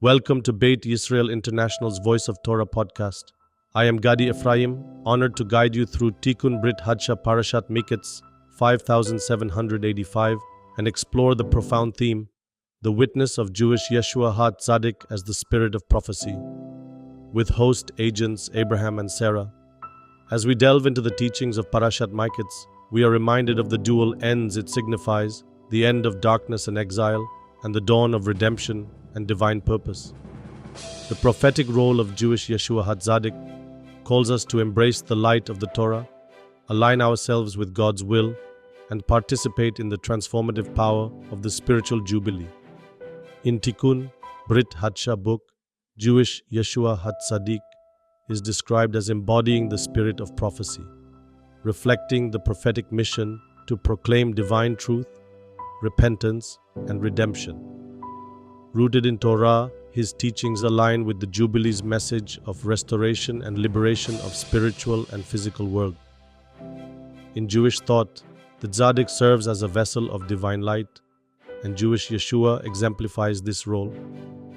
Welcome to Beit Yisrael International's Voice of Torah podcast. I am Gadi Ephraim, honored to guide you through Tikkun Brit Hadshah Parashat Miketz 5785 and explore the profound theme, the witness of Jewish Yeshua Ha Tzaddik as the spirit of prophecy, with host agents Abraham and Sarah. As we delve into the teachings of Parashat Miketz, we are reminded of the dual ends it signifies, the end of darkness and exile, and the dawn of redemption and divine purpose. The prophetic role of Jewish Yeshua Ha Tzaddik calls us to embrace the light of the Torah, align ourselves with God's will, and participate in the transformative power of the Spiritual Jubilee. In Tikkun Brit Hadshah Book, Jewish Yeshua Ha Tzaddik is described as embodying the spirit of prophecy, reflecting the prophetic mission to proclaim divine truth, repentance, and redemption. Rooted in Torah, his teachings align with the Jubilee's message of restoration and liberation of spiritual and physical world. In Jewish thought, the Tzaddik serves as a vessel of divine light, and Jewish Yeshua exemplifies this role,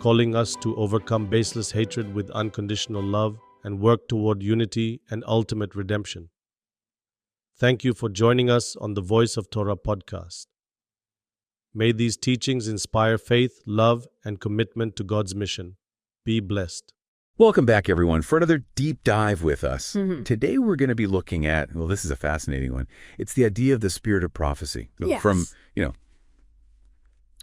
calling us to overcome baseless hatred with unconditional love and work toward unity and ultimate redemption. Thank you for joining us on the Voice of Torah podcast. May these teachings inspire faith, love, and commitment to God's mission. Be blessed. Welcome back, everyone, for another deep dive with us. Today, we're going to be looking at, well, this is a fascinating one. It's the idea of the spirit of prophecy from,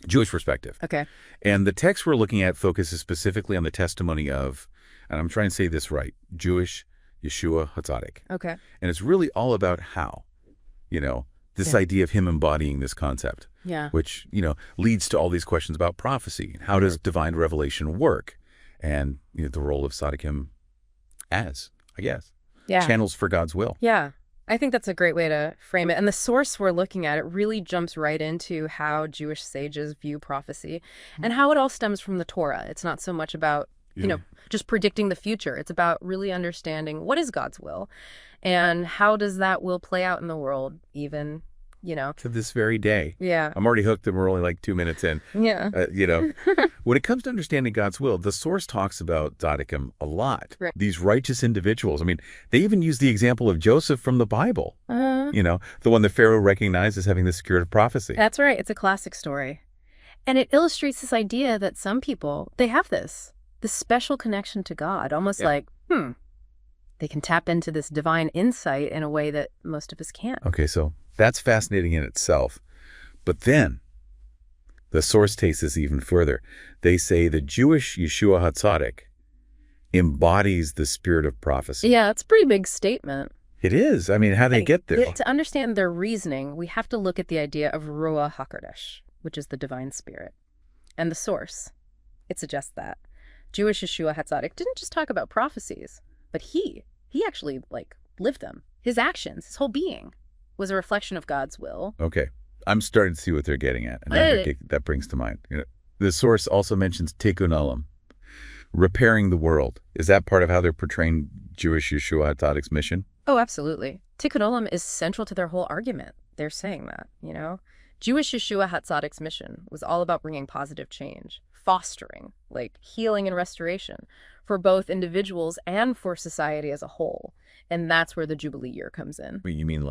Jewish perspective. Okay. And the text we're looking at focuses specifically on the testimony of, and I'm trying to say this right, Jewish Yeshua Ha Tzaddik. Okay. And it's really all about how, this idea of him embodying this concept. Yeah. Which, leads to all these questions about prophecy. How does divine revelation work? And the role of tzaddikim as, channels for God's will. Yeah. I think that's a great way to frame it. And the source we're looking at, it really jumps right into how Jewish sages view prophecy and how it all stems from the Torah. It's not so much about, just predicting the future. It's about really understanding what is God's will and how does that will play out in the world even, to this very day. Yeah. I'm already hooked and we're only like 2 minutes in. Yeah. When it comes to understanding God's will, the source talks about tzaddikim a lot. Right. These righteous individuals. I mean, they even use the example of Joseph from the Bible. The one that Pharaoh recognized as having the spirit of prophecy. That's right. It's a classic story. And it illustrates this idea that some people, they have this special connection to God, almost like, they can tap into this divine insight in a way that most of us can't. Okay, so that's fascinating in itself. But then the source takes this even further. They say the Jewish Yeshua Ha Tzaddik embodies the spirit of prophecy. Yeah, it's a pretty big statement. It is. I mean, how do they get there? To understand their reasoning, we have to look at the idea of Ruach HaKodesh, which is the divine spirit. And the source, it suggests that Jewish Yeshua Ha Tzaddik didn't just talk about prophecies, but he actually lived them. His actions, his whole being was a reflection of God's will. Okay. I'm starting to see what they're getting at. And that brings to mind. The source also mentions Tikkun Olam, repairing the world. Is that part of how they're portraying Jewish Yeshua Ha Tzaddik's mission? Oh, absolutely. Tikkun Olam is central to their whole argument. They're saying that, Jewish Yeshua Ha Tzaddik's mission was all about bringing positive change, fostering, healing and restoration for both individuals and for society as a whole. And that's where the Jubilee year comes in. You mean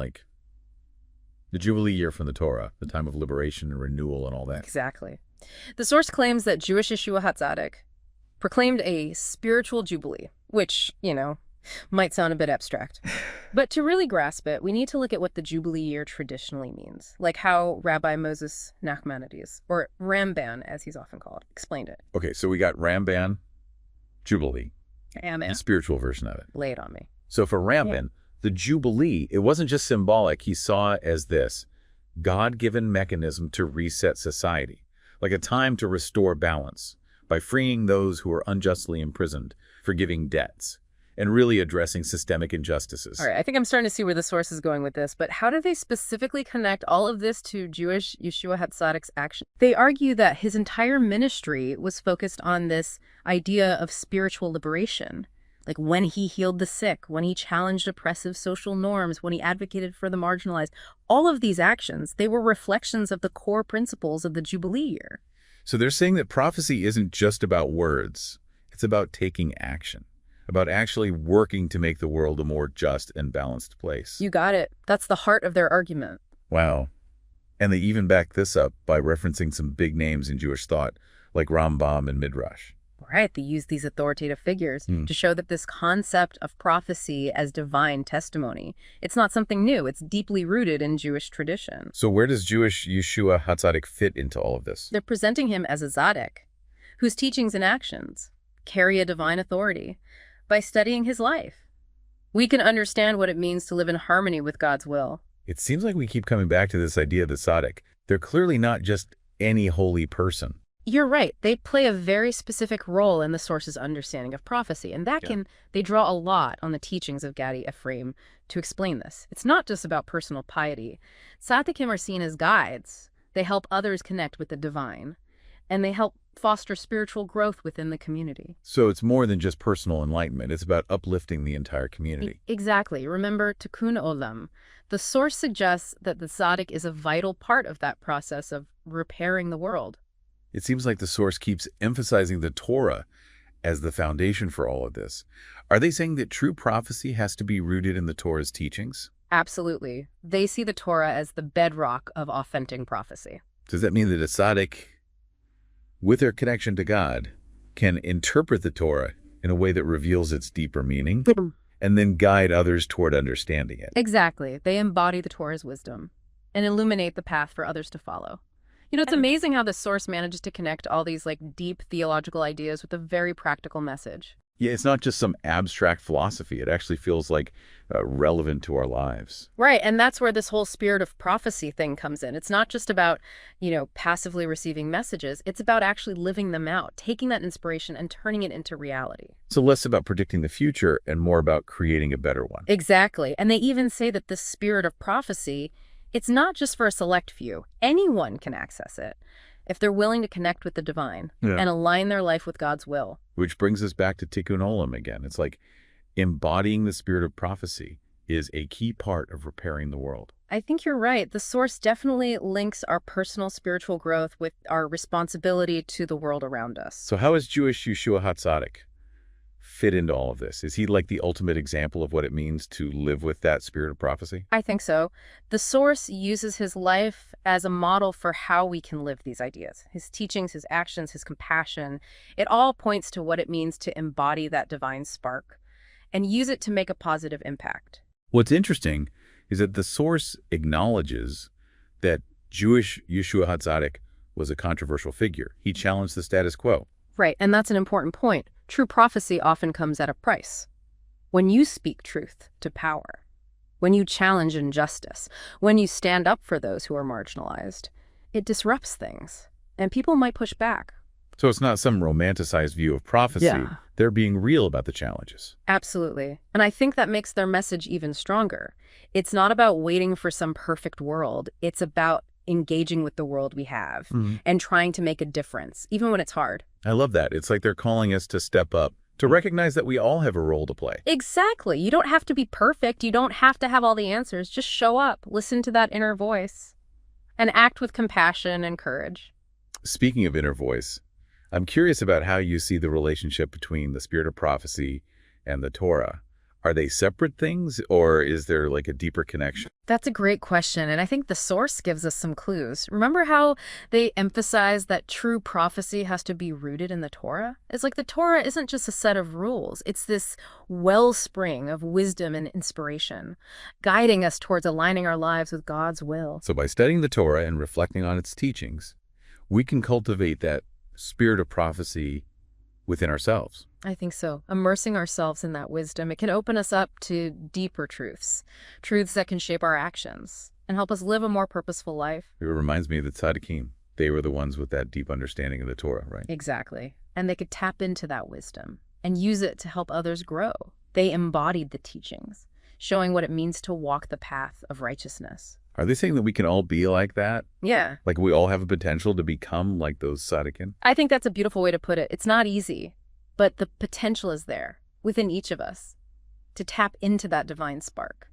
the Jubilee year from the Torah, the time of liberation and renewal and all that? Exactly. The source claims that Jewish Yeshua Ha Tzaddik proclaimed a spiritual jubilee, which, might sound a bit abstract. But to really grasp it, we need to look at what the Jubilee year traditionally means, like how Rabbi Moses Nachmanides, or Ramban as he's often called, explained it. Okay, so we got Ramban, Jubilee, the spiritual version of it. Lay it on me. So for Ramban, the Jubilee, it wasn't just symbolic. He saw it as this God-given mechanism to reset society, like a time to restore balance by freeing those who are unjustly imprisoned, forgiving debts, and really addressing systemic injustices. All right, I think I'm starting to see where the source is going with this, but how do they specifically connect all of this to Jewish Yeshua Ha Tzaddik's action? They argue that his entire ministry was focused on this idea of spiritual liberation, Like when he healed the sick, when he challenged oppressive social norms, when he advocated for the marginalized. All of these actions, they were reflections of the core principles of the Jubilee year. So they're saying that prophecy isn't just about words. It's about taking action, about actually working to make the world a more just and balanced place. You got it. That's the heart of their argument. Wow. And they even back this up by referencing some big names in Jewish thought, like Rambam and Midrash. Right, they use these authoritative figures to show that this concept of prophecy as divine testimony, it's not something new. It's deeply rooted in Jewish tradition. So where does Jewish Yeshua Ha Tzaddik fit into all of this? They're presenting him as a tzaddik, whose teachings and actions carry a divine authority. By studying his life, we can understand what it means to live in harmony with God's will. It seems like we keep coming back to this idea of the tzaddik. They're clearly not just any holy person. You're right. They play a very specific role in the source's understanding of prophecy, and they draw a lot on the teachings of Gadi Ephraim to explain this. It's not just about personal piety. Tzaddikim are seen as guides. They help others connect with the divine, and they help foster spiritual growth within the community. So it's more than just personal enlightenment. It's about uplifting the entire community. Exactly. Remember Tikkun Olam. The source suggests that the tzaddik is a vital part of that process of repairing the world. It seems like the source keeps emphasizing the Torah as the foundation for all of this. Are they saying that true prophecy has to be rooted in the Torah's teachings? Absolutely. They see the Torah as the bedrock of authentic prophecy. Does that mean that a tzaddik, with their connection to God, can interpret the Torah in a way that reveals its deeper meaning and then guide others toward understanding it? Exactly. They embody the Torah's wisdom and illuminate the path for others to follow. You know, it's amazing how the source manages to connect all these deep theological ideas with a very practical message. Yeah, it's not just some abstract philosophy. It actually feels relevant to our lives. Right, and that's where this whole spirit of prophecy thing comes in. It's not just about, passively receiving messages. It's about actually living them out, taking that inspiration and turning it into reality. So less about predicting the future and more about creating a better one. Exactly, and they even say that this spirit of prophecy, it's not just for a select few. Anyone can access it if they're willing to connect with the divine and align their life with God's will. Which brings us back to Tikkun Olam again. It's like embodying the spirit of prophecy is a key part of repairing the world. I think you're right. The source definitely links our personal spiritual growth with our responsibility to the world around us. So how is Jewish Yeshua Ha Tzaddik fit into all of this? Is he like the ultimate example of what it means to live with that spirit of prophecy? I think so. The source uses his life as a model for how we can live these ideas. His teachings, his actions, his compassion, it all points to what it means to embody that divine spark and use it to make a positive impact. What's interesting is that the source acknowledges that Jewish Yeshua Ha Tzaddik was a controversial figure. He challenged the status quo. Right, and that's an important point. True prophecy often comes at a price. When you speak truth to power, when you challenge injustice, when you stand up for those who are marginalized, it disrupts things, and people might push back. So it's not some romanticized view of prophecy. Yeah. They're being real about the challenges. Absolutely. And I think that makes their message even stronger. It's not about waiting for some perfect world. It's about engaging with the world we have and trying to make a difference, even when it's hard. I love that. It's like they're calling us to step up, to recognize that we all have a role to play. Exactly. You don't have to be perfect. You don't have to have all the answers. Just show up, listen to that inner voice, and act with compassion and courage. Speaking of inner voice, I'm curious about how you see the relationship between the spirit of prophecy and the Torah. Are they separate things, or is there a deeper connection? That's a great question, and I think the source gives us some clues. Remember how they emphasize that true prophecy has to be rooted in the Torah? It's like the Torah isn't just a set of rules. It's this wellspring of wisdom and inspiration, guiding us towards aligning our lives with God's will. So by studying the Torah and reflecting on its teachings, we can cultivate that spirit of prophecy within ourselves. I think so. Immersing ourselves in that wisdom, it can open us up to deeper truths that can shape our actions and help us live a more purposeful life. It reminds me of the tzaddikim. They were the ones with that deep understanding of the Torah, right? Exactly. And they could tap into that wisdom and use it to help others grow. They embodied the teachings, showing what it means to walk the path of righteousness. Are they saying that we can all be like that? Yeah. Like we all have a potential to become like those tzaddikim? I think that's a beautiful way to put it. It's not easy, but the potential is there. within each of us to tap into that divine spark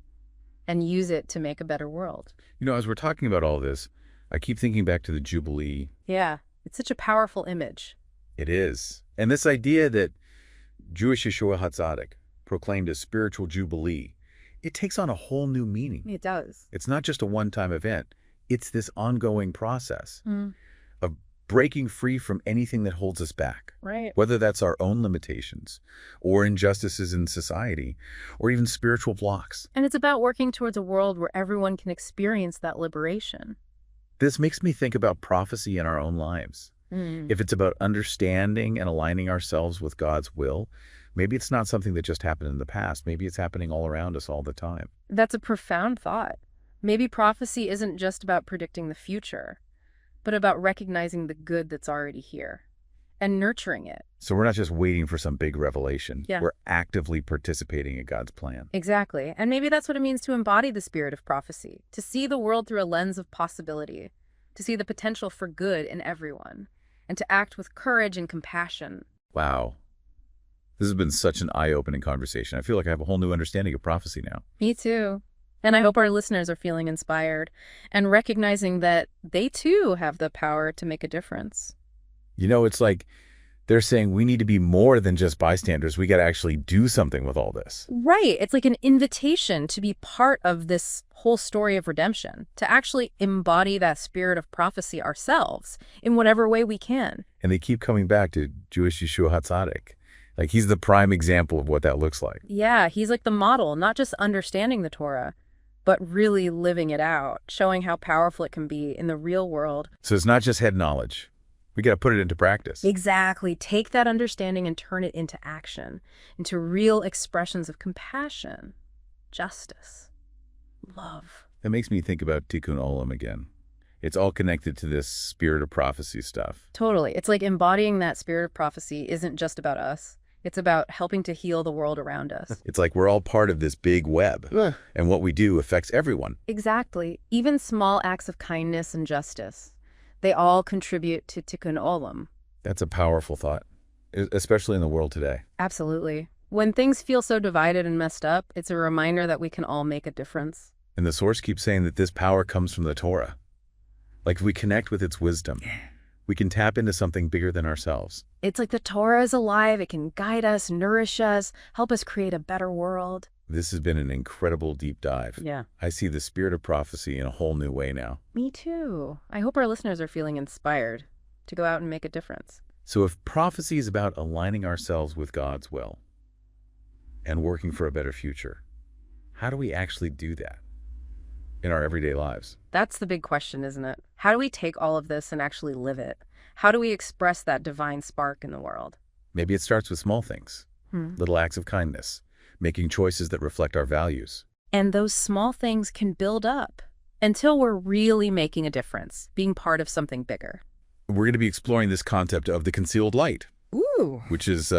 and use it to make a better world. You know, as we're talking about all this, I keep thinking back to the Jubilee. Yeah, it's such a powerful image. It is. And this idea that Jewish Yeshua Ha Tzaddik proclaimed a spiritual jubilee, it takes on a whole new meaning. It does. It's not just a one-time event. It's this ongoing process of breaking free from anything that holds us back. Right. Whether that's our own limitations or injustices in society or even spiritual blocks. And it's about working towards a world where everyone can experience that liberation. This makes me think about prophecy in our own lives. If it's about understanding and aligning ourselves with God's will, maybe it's not something that just happened in the past. Maybe it's happening all around us all the time. That's a profound thought. Maybe prophecy isn't just about predicting the future, but about recognizing the good that's already here and nurturing it. So we're not just waiting for some big revelation. Yeah. We're actively participating in God's plan. Exactly. And maybe that's what it means to embody the spirit of prophecy, to see the world through a lens of possibility, to see the potential for good in everyone, and to act with courage and compassion. Wow. This has been such an eye-opening conversation. I feel like I have a whole new understanding of prophecy now. Me too. And I hope our listeners are feeling inspired and recognizing that they too have the power to make a difference. You know, it's like they're saying we need to be more than just bystanders. We got to actually do something with all this. Right. It's like an invitation to be part of this whole story of redemption, to actually embody that spirit of prophecy ourselves in whatever way we can. And they keep coming back to Jewish Yeshua Ha Tzaddik. Like he's the prime example of what that looks like. Yeah, he's like the model, not just understanding the Torah, but really living it out, showing how powerful it can be in the real world. So it's not just head knowledge. We got to put it into practice. Exactly. Take that understanding and turn it into action, into real expressions of compassion, justice, love. That makes me think about Tikkun Olam again. It's all connected to this spirit of prophecy stuff. Totally. It's like embodying that spirit of prophecy isn't just about us. It's about helping to heal the world around us. It's like we're all part of this big web, and what we do affects everyone. Exactly. Even small acts of kindness and justice. They all contribute to Tikkun Olam. That's a powerful thought, especially in the world today. Absolutely. When things feel so divided and messed up, it's a reminder that we can all make a difference. And the source keeps saying that this power comes from the Torah. Like if we connect with its wisdom, we can tap into something bigger than ourselves. It's like the Torah is alive. It can guide us, nourish us, help us create a better world. This has been an incredible deep dive. Yeah. I see the spirit of prophecy in a whole new way now. Me too. I hope our listeners are feeling inspired to go out and make a difference. So if prophecy is about aligning ourselves with God's will and working for a better future, how do we actually do that in our everyday lives? That's the big question, isn't it? How do we take all of this and actually live it? How do we express that divine spark in the world? Maybe it starts with small things, little acts of kindness, making choices that reflect our values. And those small things can build up until we're really making a difference, being part of something bigger. We're going to be exploring this concept of the concealed light, Ooh. which is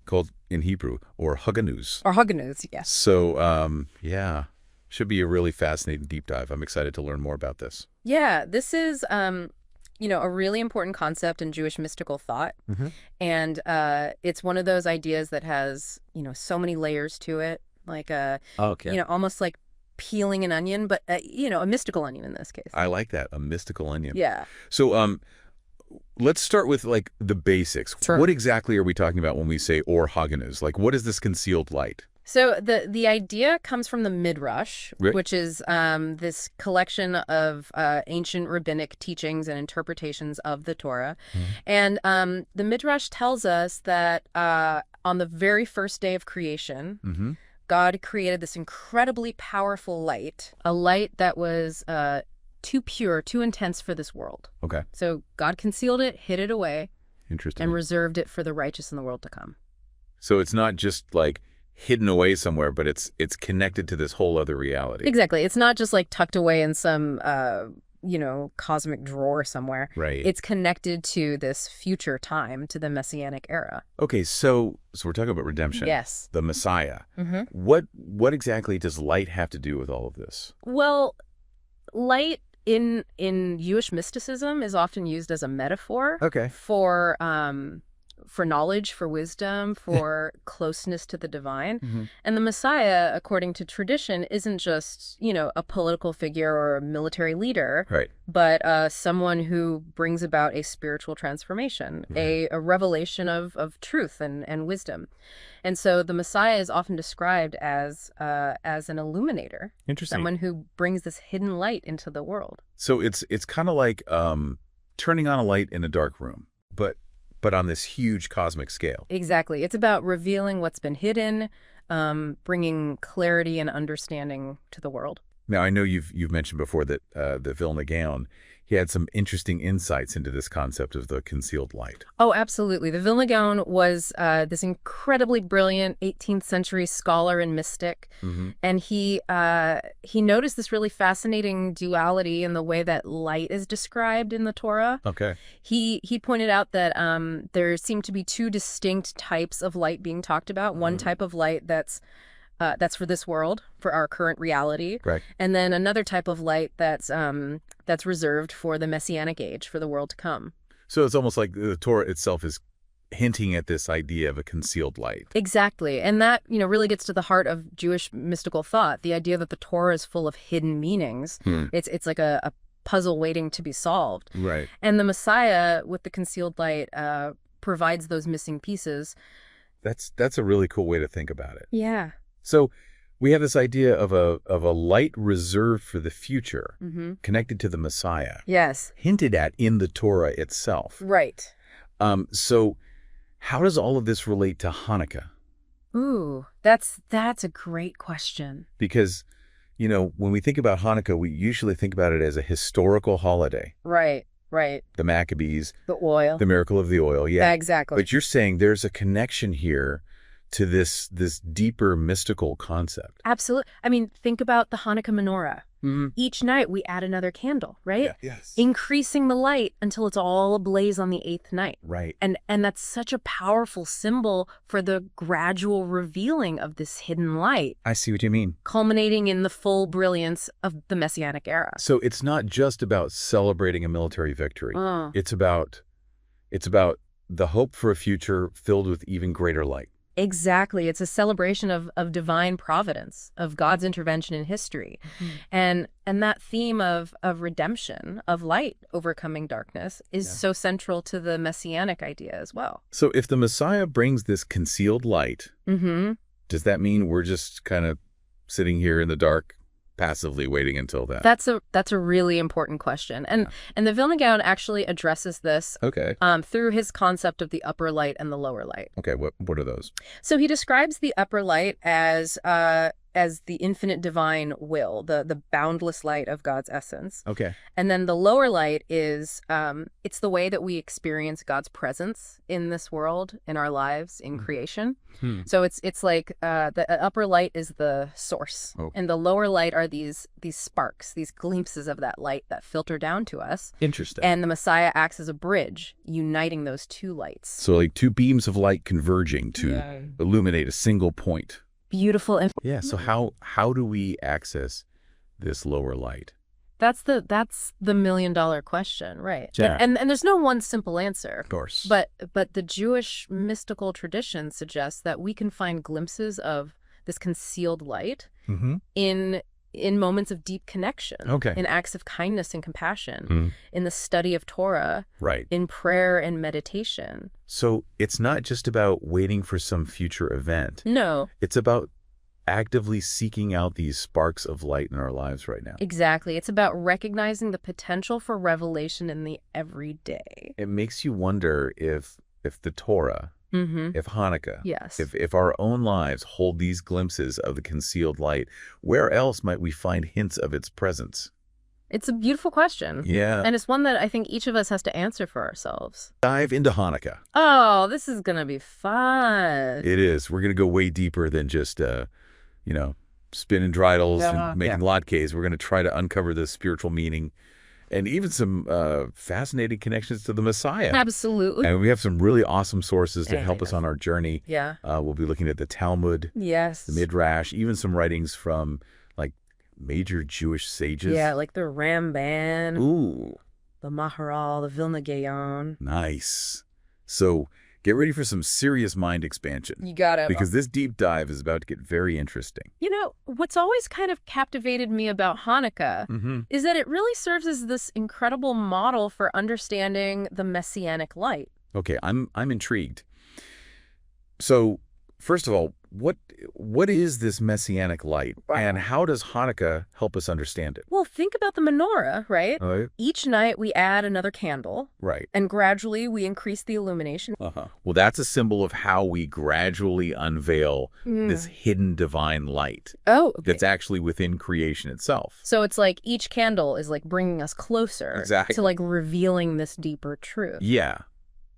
called in Hebrew, or Haganuz. Or Haganuz, yes. So, yeah, should be a really fascinating deep dive. I'm excited to learn more about this. Yeah, this is, a really important concept in Jewish mystical thought. And it's one of those ideas that has, so many layers to it, like almost like peeling an onion, but, a mystical onion in this case. I like that, a mystical onion. Yeah. So let's start with like the basics. Sure. What exactly are we talking about when we say or Haganuz? Like what is this concealed light? So the idea comes from the Midrash, Right. which is this collection of ancient rabbinic teachings and interpretations of the Torah. And the Midrash tells us that on the very first day of creation, God created this incredibly powerful light, a light that was too pure, too intense for this world. Okay. So God concealed it, hid it away, Interesting. and reserved it for the righteous in the world to come. So it's not just like hidden away somewhere, but it's connected to this whole other reality. Exactly. It's not just like tucked away in some, cosmic drawer somewhere. Right. It's connected to this future time, to the Messianic era. Okay, so we're talking about redemption. Yes. The Messiah. What exactly does light have to do with all of this? Well, light in Jewish mysticism is often used as a metaphor Okay. for for knowledge, for wisdom, for closeness to the divine. And the Messiah, according to tradition, isn't just, a political figure or a military leader, Right. but someone who brings about a spiritual transformation, a revelation of truth and wisdom. And so the Messiah is often described as an illuminator, Interesting. someone who brings this hidden light into the world. So it's kind of like turning on a light in a dark room, but on this huge cosmic scale. Exactly. It's about revealing what's been hidden, bringing clarity and understanding to the world. Now, I know you've mentioned before that the Vilna Gaon, he had some interesting insights into this concept of the concealed light. Oh, absolutely. The Vilna Gaon was this incredibly brilliant 18th century scholar and mystic. And he noticed this really fascinating duality in the way that light is described in the Torah. Okay. He pointed out that there seem to be two distinct types of light being talked about. One type of light that's for this world, for our current reality. Right. And then another type of light that's reserved for the Messianic age, for the world to come. So it's almost like the Torah itself is hinting at this idea of a concealed light. Exactly. And that, really gets to the heart of Jewish mystical thought, the idea that the Torah is full of hidden meanings. It's like a puzzle waiting to be solved. Right. And the Messiah, with the concealed light, provides those missing pieces. That's a really cool way to think about it. Yeah. So we have this idea of a light reserved for the future, connected to the Messiah. Yes. Hinted at in the Torah itself. Right. So how does all of this relate to Hanukkah? Ooh, that's a great question. Because, when we think about Hanukkah, we usually think about it as a historical holiday. Right. The Maccabees, The oil. the miracle of the oil. Yeah, Exactly. But you're saying there's a connection here to this deeper mystical concept. Absolutely. I mean, think about the Hanukkah menorah. Each night we add another candle, right? Yes. Increasing the light until it's all ablaze on the 8th night. Right. And that's such a powerful symbol for the gradual revealing of this hidden light, I see what you mean. culminating in the full brilliance of the Messianic era. So it's not just about celebrating a military victory. It's about the hope for a future filled with even greater light. Exactly. It's a celebration of divine providence, of God's intervention in history. And that theme of redemption, of light overcoming darkness, is so central to the Messianic idea as well. So if the Messiah brings this concealed light, does that mean we're just kind of sitting here in the dark, passively waiting until then? That's a really important question. And the Vilna Gaon actually addresses this through his concept of the upper light and the lower light. Okay, what are those? So he describes the upper light as the infinite divine will, the boundless light of God's essence. Okay. And then the lower light is it's the way that we experience God's presence in this world, in our lives, in creation. So it's like the upper light is the source, and the lower light are these sparks, these glimpses of that light that filter down to us. Interesting. And the Messiah acts as a bridge, uniting those two lights. So like two beams of light converging to illuminate a single point. Beautiful. Yeah. So how do we access this lower light? That's the $1 million question, right? Yeah. And there's no one simple answer. Of course. But the Jewish mystical tradition suggests that we can find glimpses of this concealed light in moments of deep connection, in acts of kindness and compassion, in the study of Torah, in prayer and meditation. So it's not just about waiting for some future event. No. It's about actively seeking out these sparks of light in our lives right now. Exactly. It's about recognizing the potential for revelation in the everyday. It makes you wonder if the Torah, if Hanukkah, yes, if our own lives hold these glimpses of the concealed light, where else might we find hints of its presence? It's a beautiful question. Yeah. And it's one that I think each of us has to answer for ourselves. Dive into Hanukkah. Oh, this is going to be fun. It is. We're going to go way deeper than just, spinning dreidels and making latkes. We're going to try to uncover the spiritual meaning and even some fascinating connections to the Messiah. Absolutely. And we have some really awesome sources to help us on our journey. Yeah. We'll be looking at the Talmud, yes, the Midrash, even some writings from like major Jewish sages. Yeah, like the Ramban, Ooh. the Maharal, the Vilna Gaon. Nice. So Get ready for some serious mind expansion. You got it. Because this deep dive is about to get very interesting. You know, what's always kind of captivated me about Hanukkah is that it really serves as this incredible model for understanding the messianic light. Okay, I'm intrigued. So, first of all, what is this messianic light, and how does Hanukkah help us understand it? Well, think about the menorah, right? Right. Each night we add another candle. Right. And gradually we increase the illumination. Well, that's a symbol of how we gradually unveil this hidden divine light. Oh, okay. That's actually within creation itself. So it's like each candle is like bringing us closer to like revealing this deeper truth. Yeah.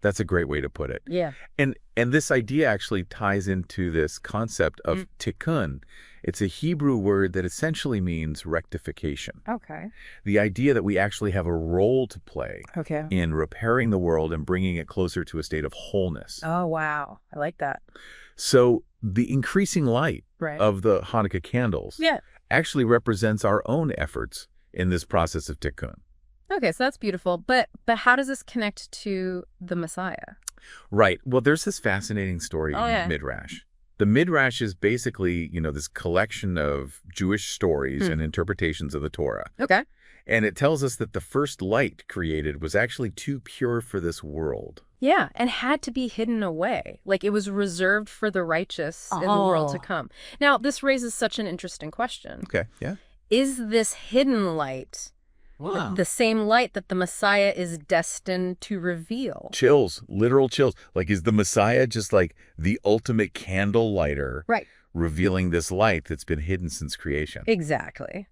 That's a great way to put it. Yeah. And this idea actually ties into this concept of tikkun. It's a Hebrew word that essentially means rectification. Okay. The idea that we actually have a role to play in repairing the world and bringing it closer to a state of wholeness. Oh, wow. I like that. So the increasing light of the Hanukkah candles actually represents our own efforts in this process of tikkun. Okay, so that's beautiful. But how does this connect to the Messiah? Right. Well, there's this fascinating story in Midrash. The Midrash is basically, this collection of Jewish stories and interpretations of the Torah. Okay. And it tells us that the first light created was actually too pure for this world. Yeah, and had to be hidden away. Like it was reserved for the righteous in the world to come. Now, this raises such an interesting question. Okay, yeah. Is this hidden light the same light that the Messiah is destined to reveal? Chills, literal chills. Like, is the Messiah just like the ultimate candle lighter, revealing this light that's been hidden since creation? Exactly.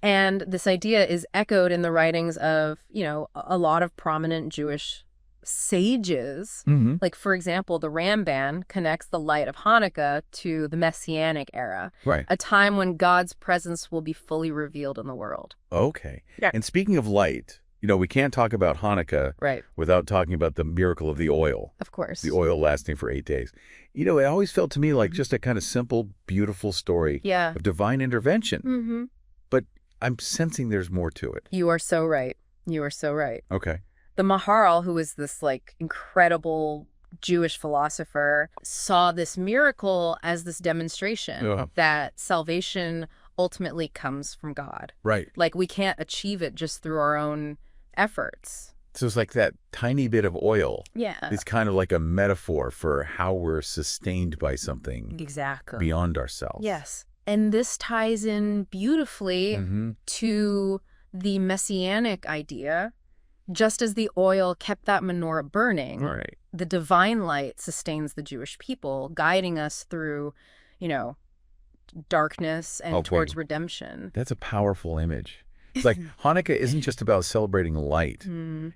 And this idea is echoed in the writings of, a lot of prominent Jewish sages. Like, for example, the Ramban connects the light of Hanukkah to the Messianic era, a time when God's presence will be fully revealed in the world. Okay. Yeah. And speaking of light, we can't talk about Hanukkah without talking about the miracle of the oil. Of course. The oil lasting for 8 days. It always felt to me like just a kind of simple, beautiful story of divine intervention. But I'm sensing there's more to it. You are so right. You are so right. Okay. The Maharal, who was this incredible Jewish philosopher, saw this miracle as this demonstration that salvation ultimately comes from God. Right. Like we can't achieve it just through our own efforts. So it's like that tiny bit of oil. Yeah. It's kind of like a metaphor for how we're sustained by something beyond ourselves. Yes. And this ties in beautifully to the messianic idea. Just as the oil kept that menorah burning, the divine light sustains the Jewish people, guiding us through, darkness and towards redemption. That's a powerful image. It's like Hanukkah isn't just about celebrating light.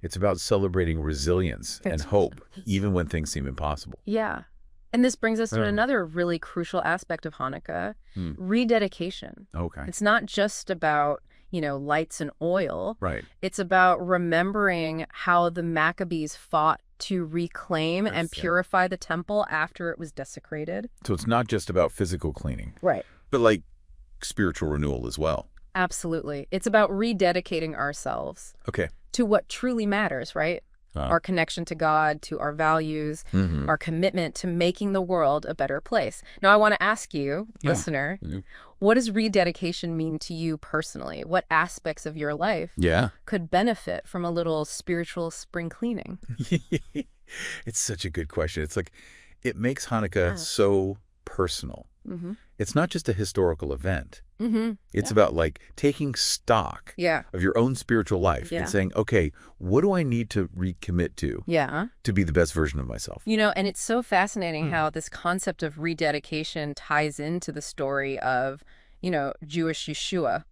It's about celebrating resilience and hope, even when things seem impossible. Yeah. And this brings us to another really crucial aspect of Hanukkah, rededication. Okay. It's not just about lights and oil. Right. It's about remembering how the Maccabees fought to reclaim and purify the temple after it was desecrated. So it's not just about physical cleaning. Right. But like spiritual renewal as well. Absolutely. It's about rededicating ourselves to what truly matters, right? Our connection to God, to our values, our commitment to making the world a better place. Now, I want to ask you, listener, what does rededication mean to you personally? What aspects of your life could benefit from a little spiritual spring cleaning? It's such a good question. It's like, it makes Hanukkah so personal. It's not just a historical event. It's about taking stock of your own spiritual life and saying, okay, what do I need to recommit to be the best version of myself? And it's so fascinating how this concept of rededication ties into the story of, Jewish Yeshua.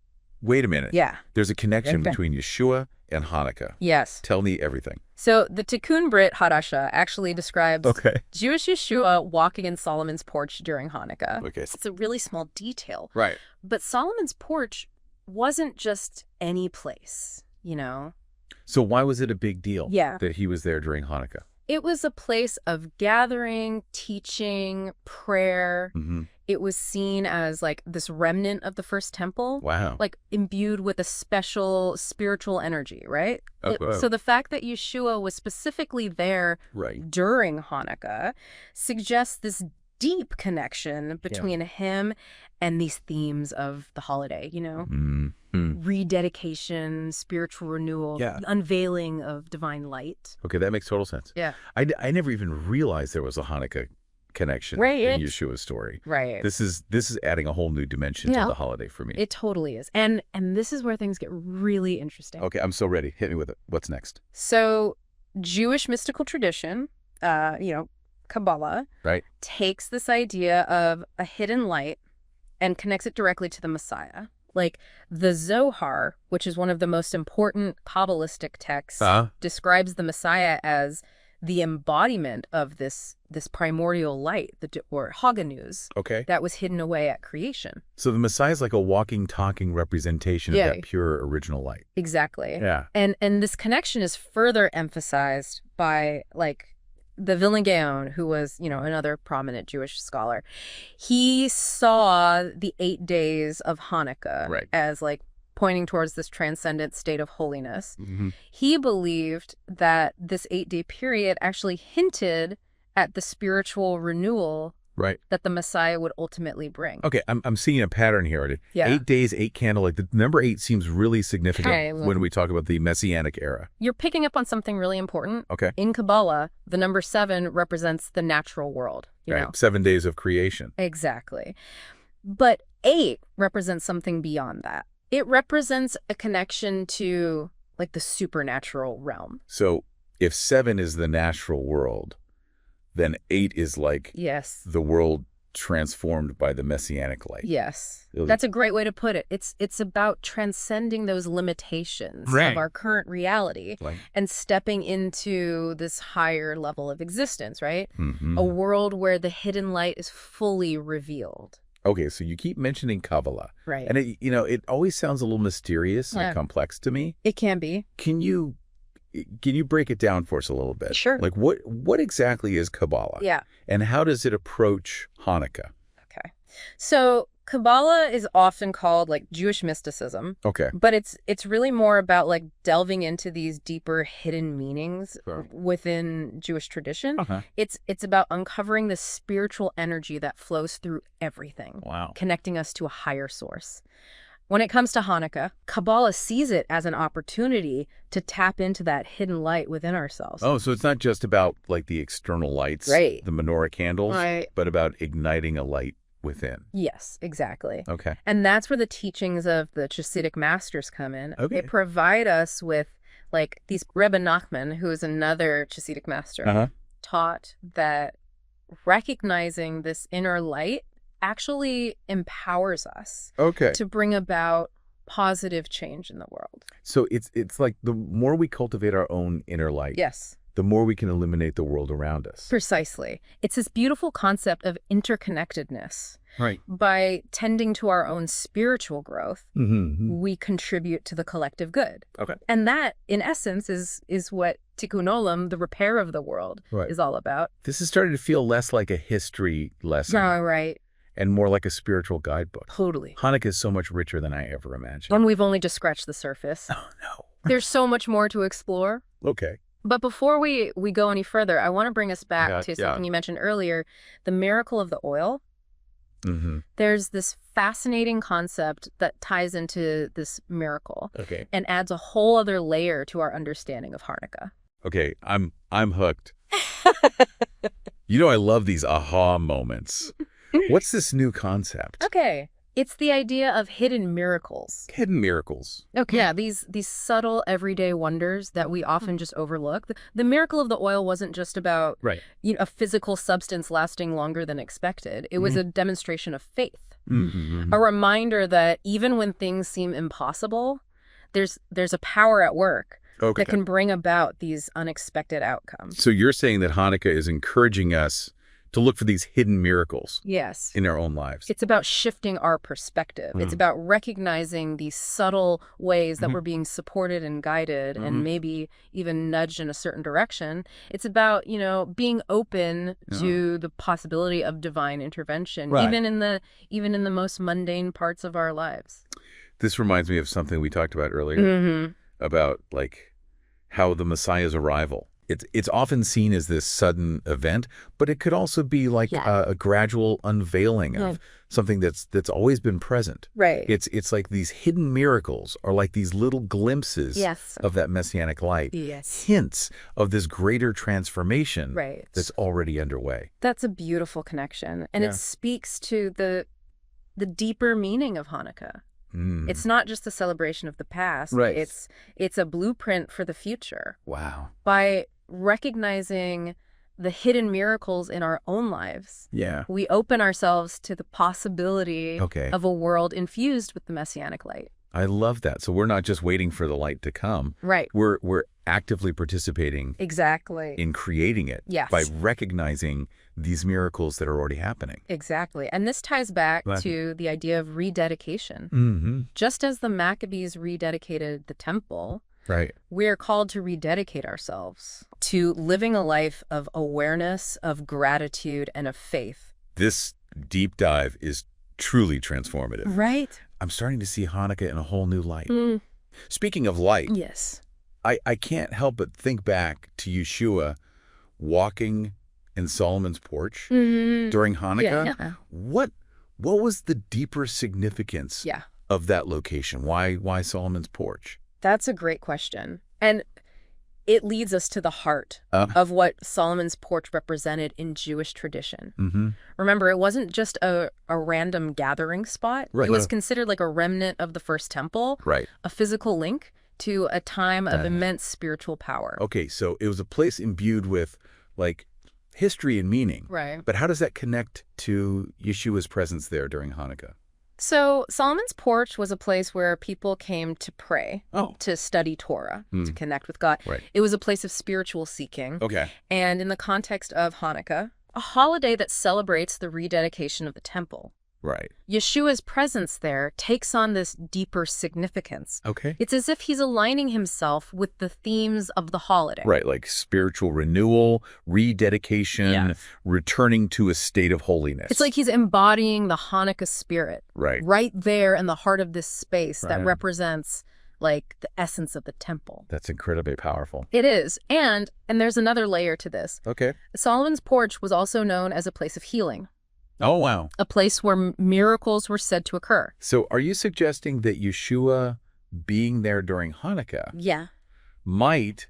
Wait a minute. Yeah. There's a connection between Yeshua and Hanukkah. Yes. Tell me everything. So the Tikkun Brit Hadshah actually describes Jewish Yeshua walking in Solomon's porch during Hanukkah. Okay. It's a really small detail. Right. But Solomon's porch wasn't just any place, So why was it a big deal that he was there during Hanukkah? It was a place of gathering, teaching, prayer. it was seen as like this remnant of the first temple. Wow. Like imbued with a special spiritual energy, right? Oh. So the fact that Yeshua was specifically there during Hanukkah suggests this deep connection between him and these themes of the holiday, you know? Rededication, spiritual renewal, the unveiling of divine light. Okay, that makes total sense. Yeah. I never even realized there was a Hanukkah connection in Yeshua's story. Right. This is adding a whole new dimension to the holiday for me. It totally is. And this is where things get really interesting. Okay, I'm so ready. Hit me with it. What's next? So Jewish mystical tradition, Kabbalah, takes this idea of a hidden light and connects it directly to the Messiah. Like the Zohar, which is one of the most important Kabbalistic texts, describes the Messiah as the embodiment of this primordial light, or Haganuz, that was hidden away at creation. So the Messiah is like a walking, talking representation of that pure original light. Exactly. Yeah. And this connection is further emphasized by like the Vilna Gaon, who was, another prominent Jewish scholar. He saw the 8 days of Hanukkah as like pointing towards this transcendent state of holiness. He believed that this 8-day period actually hinted at the spiritual renewal that the Messiah would ultimately bring. Okay, I'm seeing a pattern here. 8 days, 8 candle. Like the number 8 seems really significant when we talk about the Messianic era. You're picking up on something really important. Okay. In Kabbalah, the number 7 represents the natural world. You know? 7 days of creation. Exactly. But 8 represents something beyond that. It represents a connection to like the supernatural realm. So if 7 is the natural world, then 8 is like the world transformed by the Messianic light. Yes. That's a great way to put it. It's about transcending those limitations of our current reality and stepping into this higher level of existence, right? A world where the hidden light is fully revealed. Okay, so you keep mentioning Kabbalah. Right. And it always sounds a little mysterious and complex to me. It can be. Can you break it down for us a little bit? Sure. Like what exactly is Kabbalah? Yeah. And how does it approach Hanukkah? Okay. So Kabbalah is often called like Jewish mysticism. Okay. But it's really more about like delving into these deeper hidden meanings within Jewish tradition. It's about uncovering the spiritual energy that flows through everything. Wow. Connecting us to a higher source. When it comes to Hanukkah, Kabbalah sees it as an opportunity to tap into that hidden light within ourselves. Oh, so it's not just about like the external lights, the menorah candles, but about igniting a light within. Yes, exactly. Okay. And that's where the teachings of the Hasidic masters come in. Okay. They provide us with like these Rebbe Nachman, who is another Hasidic master, taught that recognizing this inner light actually empowers us to bring about positive change in the world. So it's like the more we cultivate our own inner light, the more we can illuminate the world around us. Precisely. It's this beautiful concept of interconnectedness. By tending to our own spiritual growth, we contribute to the collective good. And that, in essence, is what Tikkun Olam, the repair of the world, is all about. This is starting to feel less like a history lesson. And more like a spiritual guidebook. Totally. Hanukkah is so much richer than I ever imagined. And we've only just scratched the surface. Oh, no. There's so much more to explore. Okay. But before we go any further, I want to bring us back to something you mentioned earlier, the miracle of the oil. There's this fascinating concept that ties into this miracle and adds a whole other layer to our understanding of Hanukkah. Okay, I'm hooked. I love these aha moments. What's this new concept? Okay. It's the idea of hidden miracles. Hidden miracles. Okay. Yeah, these subtle everyday wonders that we often just overlook. The miracle of the oil wasn't just about a physical substance lasting longer than expected. It was a demonstration of faith. A reminder that even when things seem impossible, there's a power at work that can bring about these unexpected outcomes. So you're saying that Hanukkah is encouraging us to look for these hidden miracles Yes. in our own lives. It's about shifting our perspective. It's about recognizing these subtle ways that we're being supported and guided and maybe even nudged in a certain direction. It's about, being open to the possibility of divine intervention, Right. even in the most mundane parts of our lives. This reminds me of something we talked about earlier about like how the Messiah's arrival. It's often seen as this sudden event, but it could also be like a gradual unveiling of something that's always been present. Right. It's like these hidden miracles are like these little glimpses of that messianic light. Yes. Hints of this greater transformation Right. that's already underway. That's a beautiful connection. And it speaks to the deeper meaning of Hanukkah. It's not just a celebration of the past. Right. It's a blueprint for the future. Wow. By recognizing the hidden miracles in our own lives, we open ourselves to the possibility of a world infused with the messianic light. I love that. So we're not just waiting for the light to come. Right. We're actively participating Exactly. in creating it by recognizing these miracles that are already happening. Exactly. And this ties back to the idea of rededication. Just as the Maccabees rededicated the temple, we are called to rededicate ourselves to living a life of awareness, of gratitude, and of faith. This deep dive is truly transformative. Right. I'm starting to see Hanukkah in a whole new light. Speaking of light, Yes. I can't help but think back to Yeshua walking in Solomon's porch during Hanukkah. Yeah. What was the deeper significance of that location? Why Solomon's porch? That's a great question. And it leads us to the heart of what Solomon's porch represented in Jewish tradition. Remember, it wasn't just a random gathering spot. It was considered like a remnant of the first temple, a physical link to a time of immense spiritual power. Okay, so it was a place imbued with like history and meaning. Right. But how does that connect to Yeshua's presence there during Hanukkah? So Solomon's porch was a place where people came to pray, to study Torah, to connect with God. Right. It was a place of spiritual seeking. Okay. And in the context of Hanukkah, a holiday that celebrates the rededication of the temple. Right. Yeshua's presence there takes on this deeper significance. Okay. It's as if he's aligning himself with the themes of the holiday. Right, like spiritual renewal, rededication, returning to a state of holiness. It's like he's embodying the Hanukkah spirit. Right there in the heart of this space that represents like the essence of the temple. That's incredibly powerful. It is. And there's another layer to this. Okay. Solomon's porch was also known as a place of healing. Oh, wow. A place where miracles were said to occur. So are you suggesting that Yeshua being there during Hanukkah might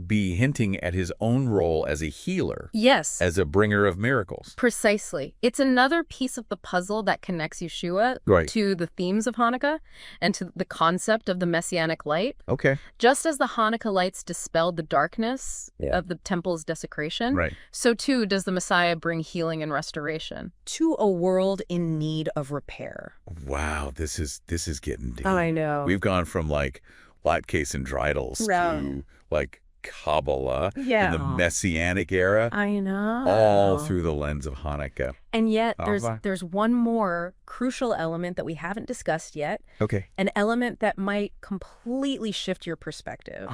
be hinting at his own role as a healer? Yes. As a bringer of miracles? Precisely. It's another piece of the puzzle that connects Yeshua to the themes of Hanukkah and to the concept of the messianic light. Okay. Just as the Hanukkah lights dispelled the darkness of the temple's desecration, so too does the Messiah bring healing and restoration to a world in need of repair. Wow, this is getting deep. Oh, I know. We've gone from like latkes and dreidels to like Kabbalah in the Messianic era. I know. All through the lens of Hanukkah. And yet there's one more crucial element that we haven't discussed yet. Okay. An element that might completely shift your perspective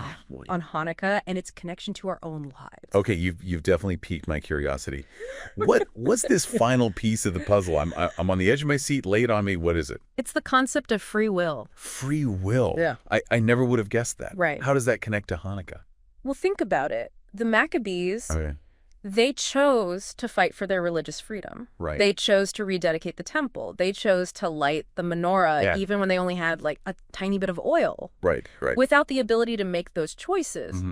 on Hanukkah and its connection to our own lives. Okay, you've definitely piqued my curiosity. What's this final piece of the puzzle? I'm on the edge of my seat. Lay it on me. What is it? It's the concept of free will. Free will. Yeah. I never would have guessed that. Right. How does that connect to Hanukkah? Well, think about it. The Maccabees, they chose to fight for their religious freedom. Right. They chose to rededicate the temple. They chose to light the menorah even when they only had like a tiny bit of oil. Right. Without the ability to make those choices,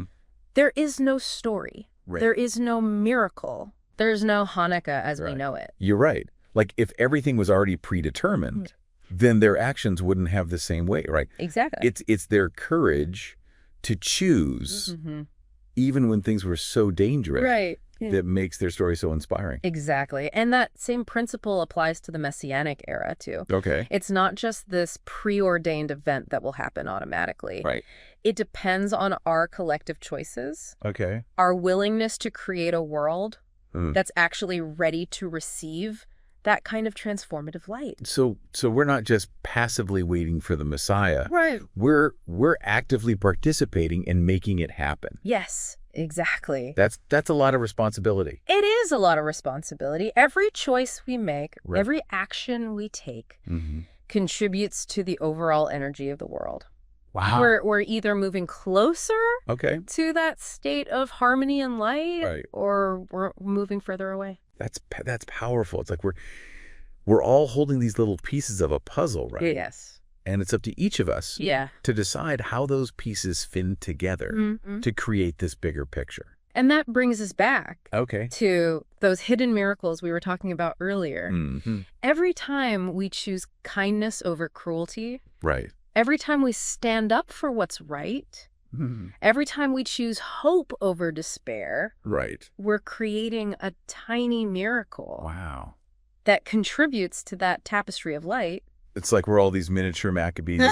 there is no story. There is no miracle. There's no Hanukkah as we know it. You're right. Like if everything was already predetermined, then their actions wouldn't have the same weight, right? Exactly. It's their courage to choose, even when things were so dangerous, that makes their story so inspiring. Exactly. And that same principle applies to the Messianic era, too. Okay. It's not just this preordained event that will happen automatically. Right. It depends on our collective choices. Okay. Our willingness to create a world that's actually ready to receive that kind of transformative light. So we're not just passively waiting for the Messiah. Right. We're actively participating in making it happen. Yes, exactly. That's a lot of responsibility. It is a lot of responsibility. Every choice we make, Right. every action we take contributes to the overall energy of the world. Wow. We're either moving closer Okay. to that state of harmony and light, Right. or we're moving further away. That's powerful. It's like we're all holding these little pieces of a puzzle, right? Yes. And it's up to each of us Yeah. to decide how those pieces fit together to create this bigger picture. And that brings us back Okay. to those hidden miracles we were talking about earlier. Every time we choose kindness over cruelty, Right. every time we stand up for what's right, every time we choose hope over despair, Right. we're creating a tiny miracle Wow. that contributes to that tapestry of light. It's like we're all these miniature Maccabees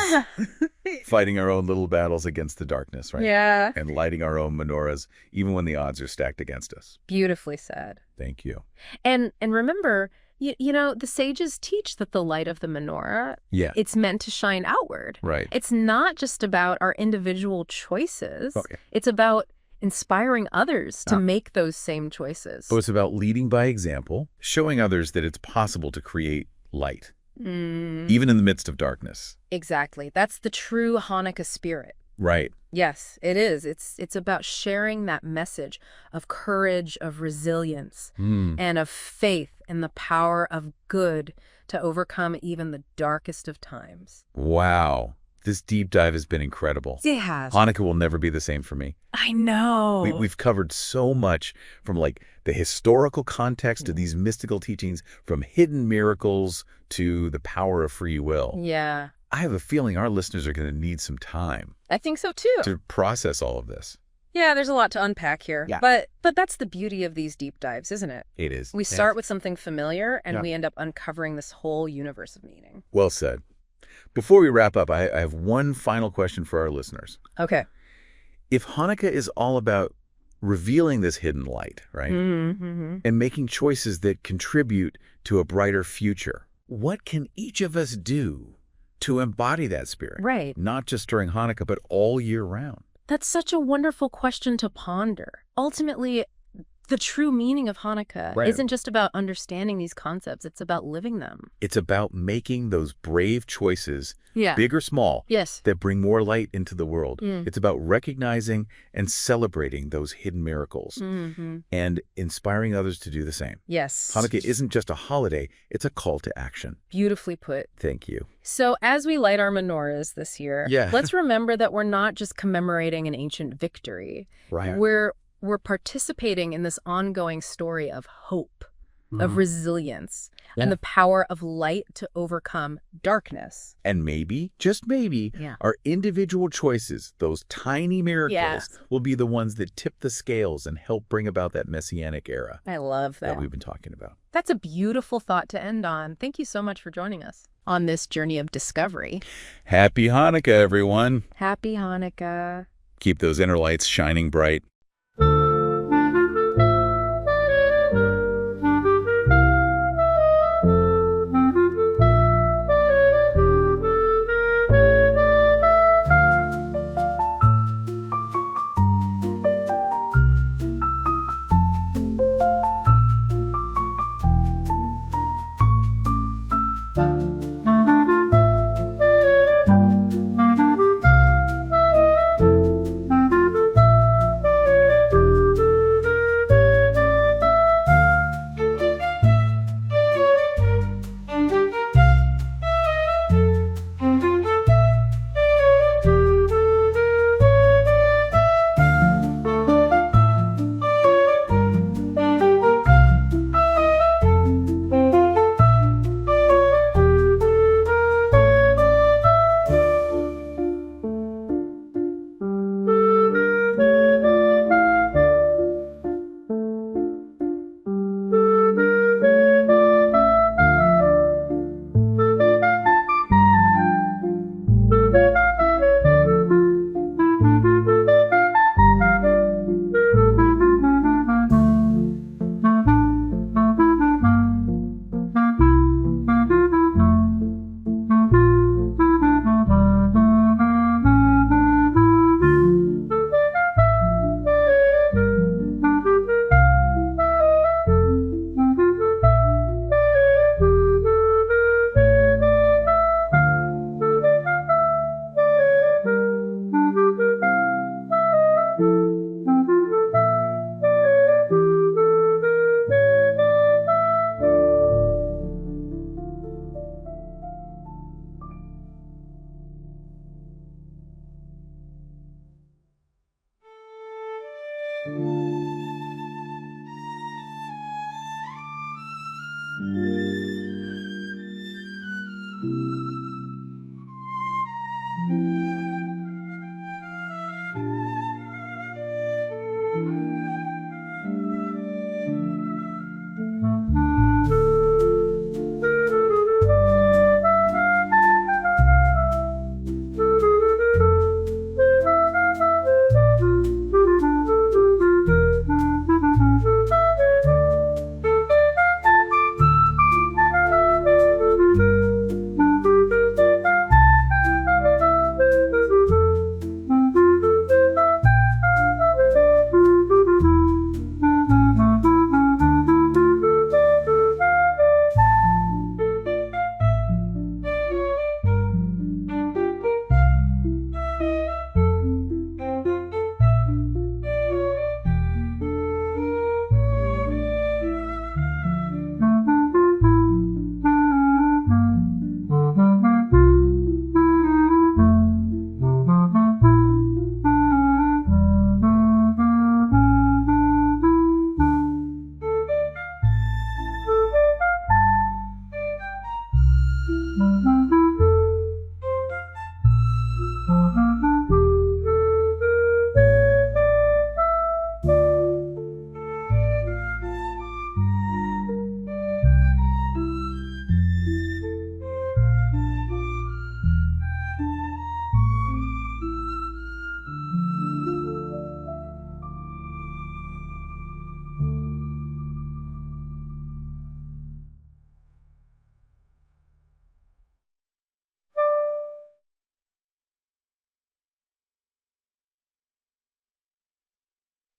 fighting our own little battles against the darkness, right? Yeah. And lighting our own menorahs, even when the odds are stacked against us. Beautifully said. Thank you. And remember, you know, the sages teach that the light of the menorah, Yeah. it's meant to shine outward. Right. It's not just about our individual choices. Okay. It's about inspiring others to make those same choices. So it's about leading by example, showing others that it's possible to create light, even in the midst of darkness. Exactly. That's the true Hanukkah spirit. Right. Yes, it is. It's about sharing that message of courage, of resilience, and of faith in the power of good to overcome even the darkest of times. Wow. This deep dive has been incredible. It has. Hanukkah will never be the same for me. I know. We've covered so much, from like the historical context to these mystical teachings, from hidden miracles to the power of free will. Yeah. I have a feeling our listeners are going to need some time I think so too. to process all of this. Yeah, there's a lot to unpack here. Yeah. But that's the beauty of these deep dives, isn't it? It is. We start with something familiar and Yeah. we end up uncovering this whole universe of meaning. Well said. Before we wrap up, I have one final question for our listeners. Okay. If Hanukkah is all about revealing this hidden light, right, and making choices that contribute to a brighter future, what can each of us do to embody that spirit? Right. Not just during Hanukkah, but all year round. That's such a wonderful question to ponder. Ultimately, the true meaning of Hanukkah Right. isn't just about understanding these concepts. It's about living them. It's about making those brave choices, Yeah. big or small, Yes. that bring more light into the world. It's about recognizing and celebrating those hidden miracles and inspiring others to do the same. Yes. Hanukkah isn't just a holiday, it's a call to action. Beautifully put. Thank you. So as we light our menorahs this year, Yeah. let's remember that we're not just commemorating an ancient victory. Right. We're participating in this ongoing story of hope, of resilience, and the power of light to overcome darkness. And maybe, just maybe, Yeah. our individual choices, those tiny miracles, Yes. will be the ones that tip the scales and help bring about that messianic era I love that that. we've been talking about. That's a beautiful thought to end on. Thank you so much for joining us on this journey of discovery. Happy Hanukkah, everyone. Happy Hanukkah. Keep those inner lights shining bright. you.